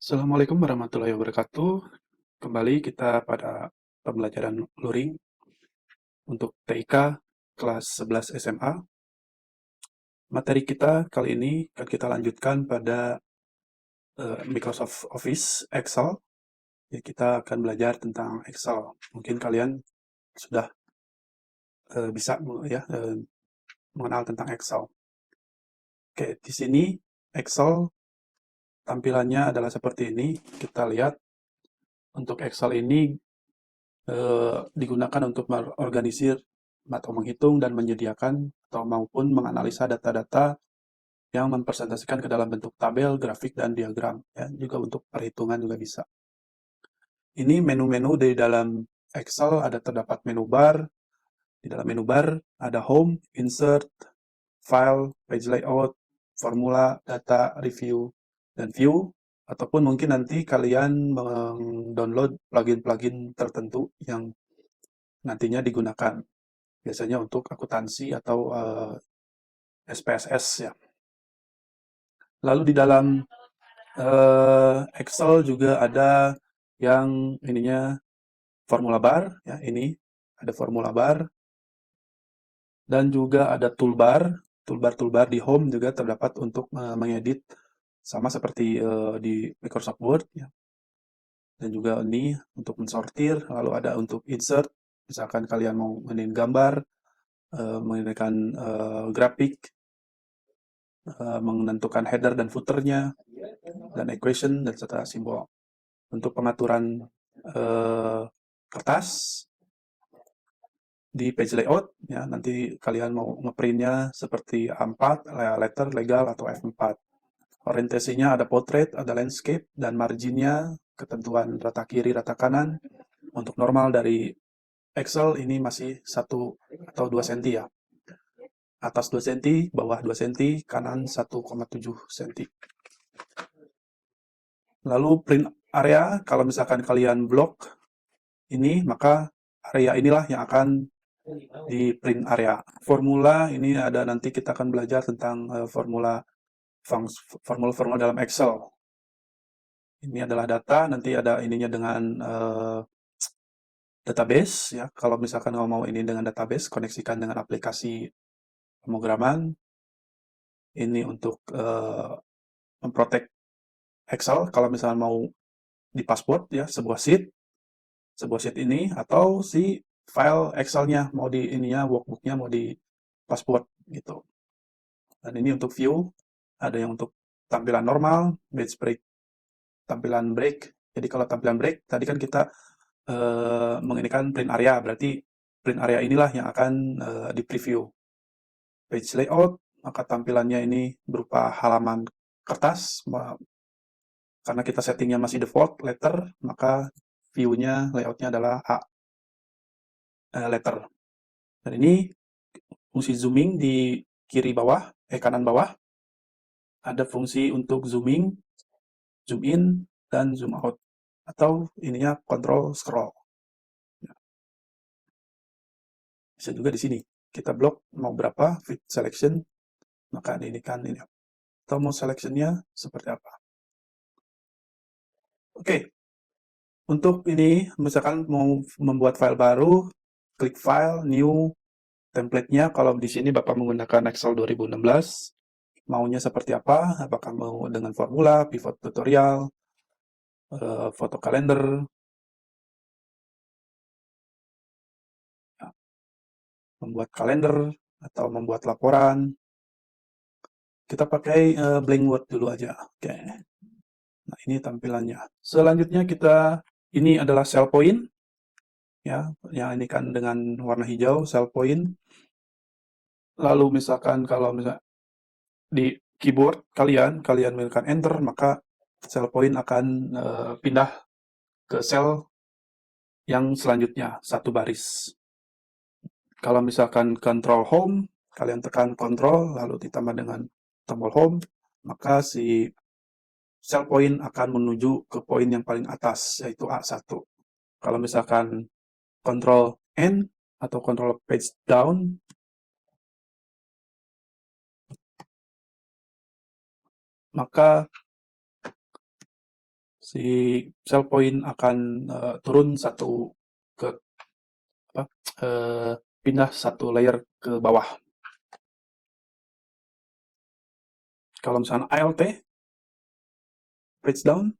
Assalamualaikum warahmatullahi wabarakatuh. Kembali kita pada pembelajaran luring untuk TIK kelas 11 SMA. Materi kita kali ini akan kita lanjutkan pada Microsoft Office Excel. Jadi kita akan belajar tentang Excel. Mungkin kalian sudah bisa ya mengenal tentang Excel. Oke, di sini Excel tampilannya adalah seperti ini. Kita lihat untuk Excel ini digunakan untuk mengorganisir atau menghitung dan menyediakan atau maupun menganalisa data-data yang mempresentasikan ke dalam bentuk tabel, grafik, dan diagram. Ya, juga untuk perhitungan juga bisa. Ini menu-menu di dalam Excel ada terdapat menu bar. Di dalam menu bar ada Home, Insert, File, Page Layout, Formula, Data, Review, dan View. Ataupun mungkin nanti kalian mendownload plugin-plugin tertentu yang nantinya digunakan. Biasanya untuk akuntansi atau SPSS ya. Lalu di dalam Excel juga ada yang ininya formula bar ya, ini ada formula bar dan juga ada toolbar. Toolbar di home juga terdapat untuk mengedit sama seperti di Microsoft Word ya. Dan juga ini untuk mensortir, lalu ada untuk insert, misalkan kalian mau mengenai gambar, mengenai grafik, menentukan header dan footernya, dan equation, dan serta simbol. Untuk pengaturan kertas di page layout, ya nanti kalian mau ngeprintnya seperti A4, letter, legal, atau F4. Orientasinya ada portrait, ada landscape, dan marginnya ketentuan rata kiri, rata kanan. Untuk normal dari Excel ini masih 1 atau 2 cm ya. Atas 2 cm, bawah 2 cm, kanan 1,7 cm. Lalu print area, kalau misalkan kalian blok ini, maka area inilah yang akan di print area. Formula ini ada, nanti kita akan belajar tentang formula dalam Excel. Ini adalah data, nanti ada ininya dengan database ya. Kalau misalkan mau ini dengan database, koneksikan dengan aplikasi pemrograman. Ini untuk memprotek Excel kalau misalnya mau di password ya, sebuah sheet ini, atau si file Excel-nya mau di ininya, workbook-nya mau di password gitu. Dan ini untuk view, ada yang untuk tampilan normal, batch break, tampilan break. Jadi kalau tampilan break, tadi kan kita menginikan print area, berarti print area inilah yang akan di preview. Page layout, maka tampilannya ini berupa halaman kertas, karena kita settingnya masih default letter, maka view-nya, layout-nya adalah letter. Dan ini fungsi zooming di kiri bawah, kanan bawah. Ada fungsi untuk zooming, zoom in, dan zoom out. Atau ininya control scroll. Bisa juga di sini. Kita blok mau berapa, fit selection, maka ini kan ini. Atau mau selection-nya seperti apa. Oke. Untuk ini, misalkan mau membuat file baru, klik file, new, template-nya. Kalau di sini Bapak menggunakan Excel 2016, maunya seperti apa? Apakah mau dengan formula, pivot tutorial, foto kalender, membuat kalender, atau membuat laporan. Kita pakai blank word dulu aja. Oke. Nah, ini tampilannya. Selanjutnya ini adalah cell point. Ya, yang ini kan dengan warna hijau, cell point. Lalu misalkan kalau di keyboard kalian menekan enter, maka cell point akan pindah ke sel yang selanjutnya, satu baris. Kalau misalkan control home, kalian tekan control, lalu ditambah dengan tombol home, maka si cell point akan menuju ke poin yang paling atas, yaitu A1. Kalau misalkan control N atau control page down, maka si sell point akan turun satu ke apa, pindah satu layer ke bawah. Kalau misalnya ALT, page down,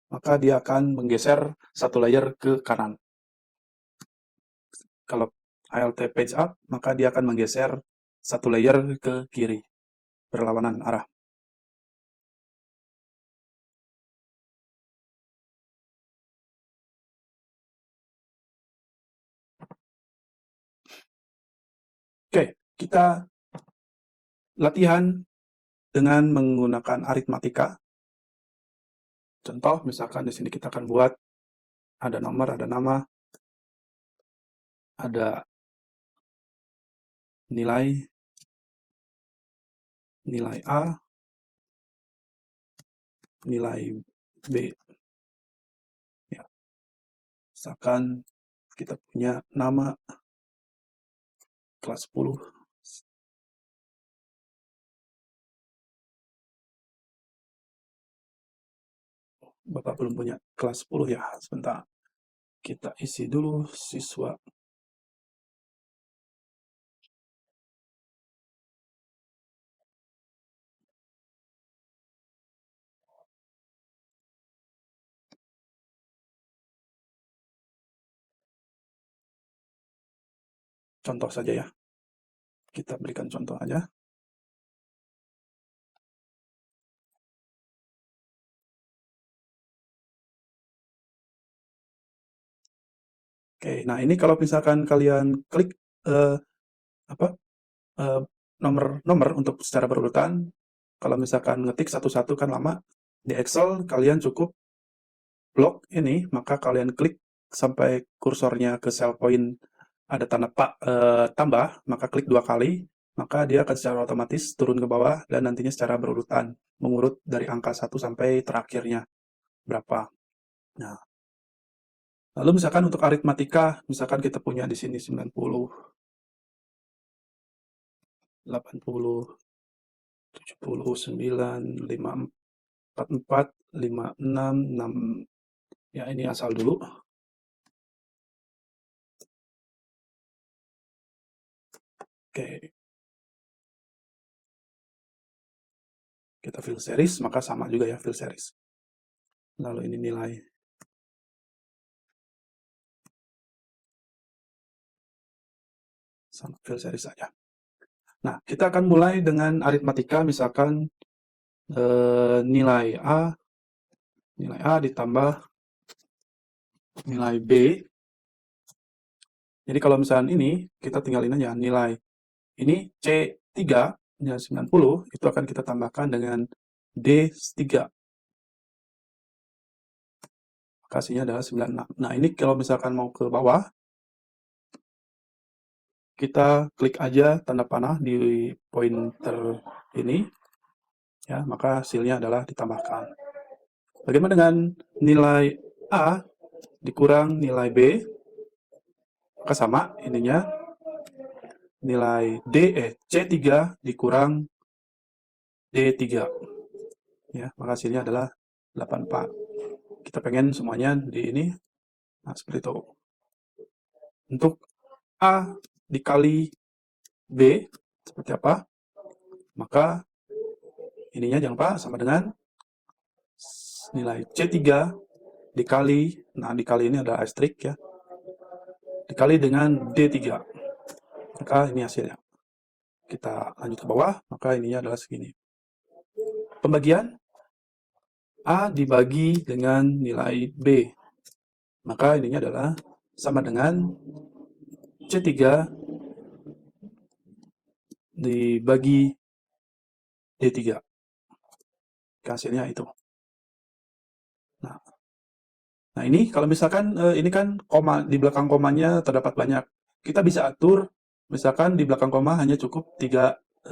maka dia akan menggeser satu layer ke kanan. Kalau ALT page up, maka dia akan menggeser satu layer ke kiri, berlawanan arah. Oke, kita latihan dengan menggunakan aritmatika. Contoh, misalkan di sini kita akan buat ada nomor, ada nama, ada nilai, nilai A, nilai B. Ya, misalkan kita punya nama kelas 10. Bapak belum punya kelas 10 ya, sebentar. Kita isi dulu siswa. Contoh saja ya. Kita berikan contoh aja. Oke, nah ini kalau misalkan kalian klik apa nomor-nomor untuk secara berurutan, kalau misalkan ngetik satu-satu kan lama. Di Excel kalian cukup blok ini, maka kalian klik sampai kursornya ke cell point ada tanda tambah, maka klik 2 kali, maka dia akan secara otomatis turun ke bawah dan nantinya secara berurutan, mengurut dari angka 1 sampai terakhirnya berapa. Nah, lalu misalkan untuk aritmatika, misalkan kita punya di sini 90, 80, 70, 9, 5, 44, 56, 6. Ya, ini asal dulu. Oke. Kita fill series, maka sama juga ya fill series. Lalu ini nilai. Sama fill series saja. Nah, kita akan mulai dengan aritmatika, misalkan nilai A ditambah nilai B. Jadi kalau misalkan ini, kita tinggalin aja nilai. Ini C3, nilai 90, itu akan kita tambahkan dengan D3. Hasilnya adalah 96. Nah, ini kalau misalkan mau ke bawah, kita klik aja tanda panah di pointer ini, ya, maka hasilnya adalah ditambahkan. Bagaimana dengan nilai A dikurang nilai B? Maka sama ininya, nilai C3 dikurang D3. Ya, maka hasilnya adalah 84. Kita pengen semuanya di ini. Nah, seperti itu. Untuk A dikali B seperti apa? Maka ininya jangan lupa sama dengan nilai C3 dikali, nah dikali ini adalah asterisk ya, dikali dengan D3. Maka ini hasilnya. Kita lanjut ke bawah, maka ininya adalah segini. Pembagian A dibagi dengan nilai B. Maka ininya adalah sama dengan C3 dibagi D3. Hasilnya itu. Nah ini kalau misalkan ini kan koma, di belakang komanya terdapat banyak. Kita bisa atur, misalkan di belakang koma hanya cukup 2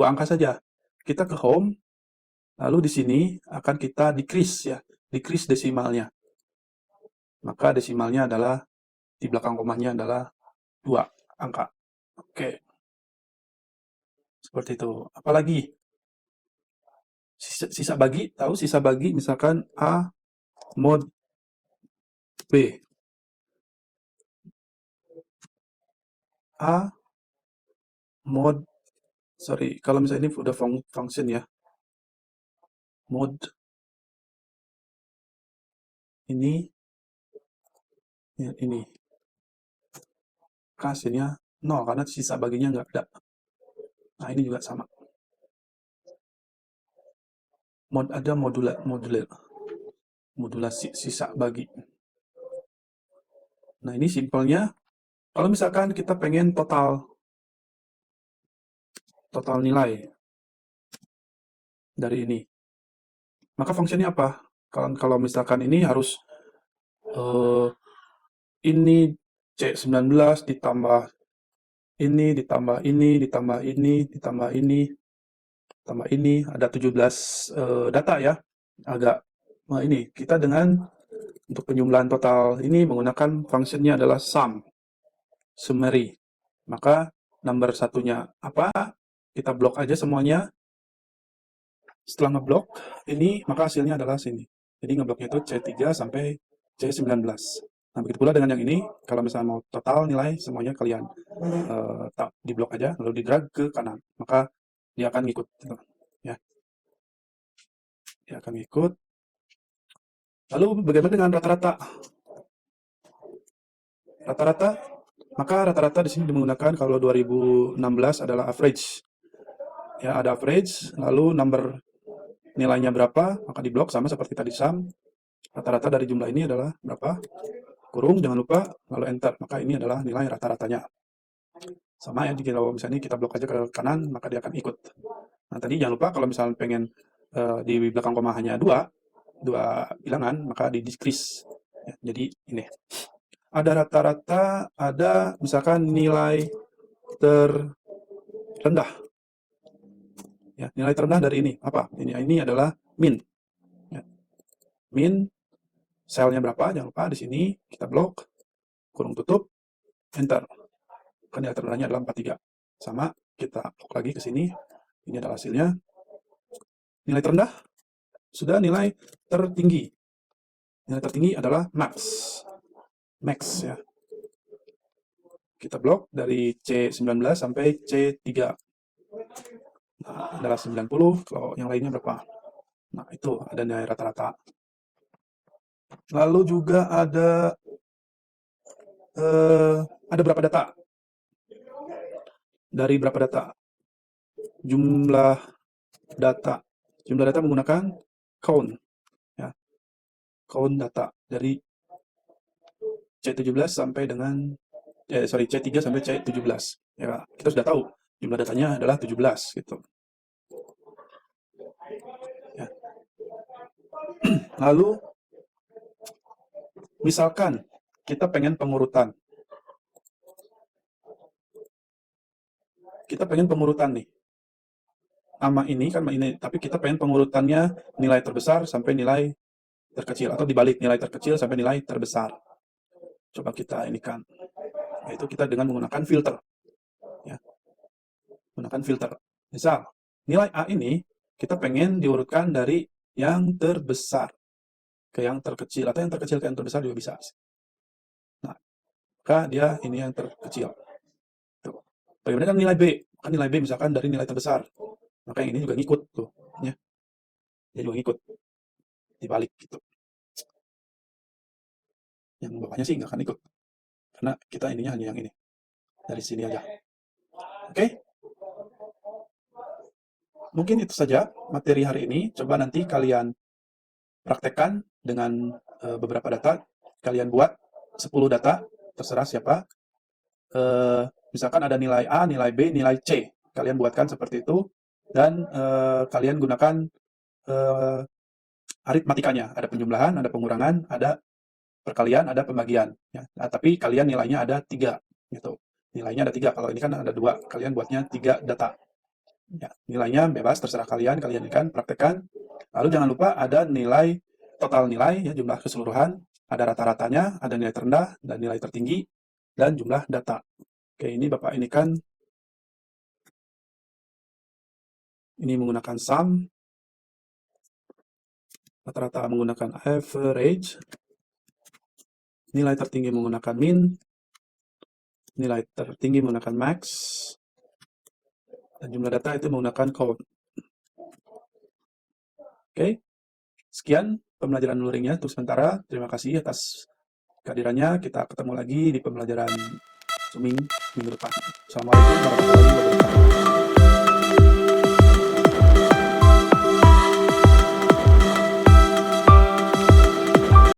angka saja. Kita ke home, lalu di sini akan kita decrease ya, decrease desimalnya. Maka desimalnya adalah di belakang komanya adalah 2 angka. Oke. Seperti itu. Apalagi sisa bagi, tahu sisa bagi misalkan A mod B. A mod, sorry, kalau misalnya ini udah function ya. Mod ini, ya, ini. Hasilnya 0 karena sisa baginya nggak ada. Nah, ini juga sama. Ada modulasi sisa bagi. Nah, ini simpelnya. Kalau misalkan kita pengen total nilai dari ini, maka fungsinya apa? Kalau misalkan ini harus ini C19 ditambah ini, ditambah ini, ditambah ini, ditambah ini, ditambah ini, ada 17 data ya. Agak, nah ini, kita untuk penjumlahan total ini menggunakan fungsinya adalah summary. Maka number satunya apa? Kita blok aja semuanya. Setelah ngeblok ini, maka hasilnya adalah sini. Jadi ngebloknya itu C3 sampai C19. Nah, begitu pula dengan yang ini, kalau misalnya mau total nilai semuanya kalian di blok aja, lalu di drag ke kanan, maka dia akan ngikut. Gitu. Ya. Dia akan ngikut. Lalu bagaimana dengan rata-rata? Rata-rata, maka rata-rata di sini menggunakan kalau 2016 adalah average. Ya, ada average, lalu number nilainya berapa, maka di blok sama seperti tadi sum. Rata-rata dari jumlah ini adalah berapa? Kurung, jangan lupa, lalu enter. Maka ini adalah nilai rata-ratanya. Sama ya, kalau misalnya kita blok aja ke kanan, maka dia akan ikut. Nah, tadi jangan lupa kalau misalnya pengen di belakang koma hanya dua bilangan, maka di decrease. Ya, jadi ini. Ada rata-rata, ada misalkan nilai terendah. Ya, nilai terendah dari ini apa? Ini adalah min. Ya. Min, selnya berapa? Jangan lupa di sini kita blok, kurung tutup, enter. Kan nilai terendahnya adalah 43. Sama, kita blok lagi ke sini. Ini adalah hasilnya. Nilai terendah sudah nilai tertinggi. Nilai tertinggi adalah max. Max ya. Kita blok dari C19 sampai C3. Nah, adalah 90, kalau yang lainnya berapa? Nah, itu ada nilai rata-rata. Lalu juga ada berapa data? Dari berapa data? Jumlah data. Jumlah data menggunakan count. Ya. Count data dari C17 sampai dengan C3 sampai C17. Ya, kita sudah tahu jumlah datanya adalah 17 gitu. Ya. Lalu misalkan kita pengen pengurutan. Kita pengen pengurutan nih. Nama ini kan ini, tapi kita pengen pengurutannya nilai terbesar sampai nilai terkecil atau dibalik nilai terkecil sampai nilai terbesar. Coba kita ini kan, yaitu kita dengan menggunakan filter. Ya. Menggunakan filter. Misal, nilai A ini kita pengen diurutkan dari yang terbesar ke yang terkecil, atau yang terkecil ke yang terbesar juga bisa. Nah, maka dia ini yang terkecil. Tuh. Bagaimana dengan nilai B? Kan nilai B misalkan dari nilai terbesar. Maka yang ini juga ngikut tuh. Ya. Dia juga ngikut. Dibalik gitu. Yang bawahnya sih nggak akan ikut. Karena kita ininya hanya yang ini. Dari sini aja. Oke? Mungkin itu saja materi hari ini. Coba nanti kalian praktekkan dengan beberapa data. Kalian buat 10 data, terserah siapa. Misalkan ada nilai A, nilai B, nilai C. Kalian buatkan seperti itu. Dan kalian gunakan aritmatikanya. Ada penjumlahan, ada pengurangan, ada perkalian, ada pembagian. Ya. Nah, tapi kalian nilainya ada 3. Gitu. Nilainya ada 3. Kalau ini kan ada 2. Kalian buatnya 3 data. Ya, nilainya bebas, terserah kalian kan praktekkan. Lalu jangan lupa ada nilai, total nilai, ya, jumlah keseluruhan, ada rata-ratanya, ada nilai terendah, dan nilai tertinggi, dan jumlah data. Oke, ini Bapak ini kan Ini menggunakan sum. Rata-rata menggunakan average. Nilai tertinggi menggunakan min. Nilai tertinggi menggunakan max. Dan jumlah data itu menggunakan count. Oke. Sekian pembelajaran luringnya untuk sementara. Terima kasih atas kehadirannya. Kita ketemu lagi di pembelajaran Zooming minggu depan. Assalamualaikum warahmatullahi wabarakatuh.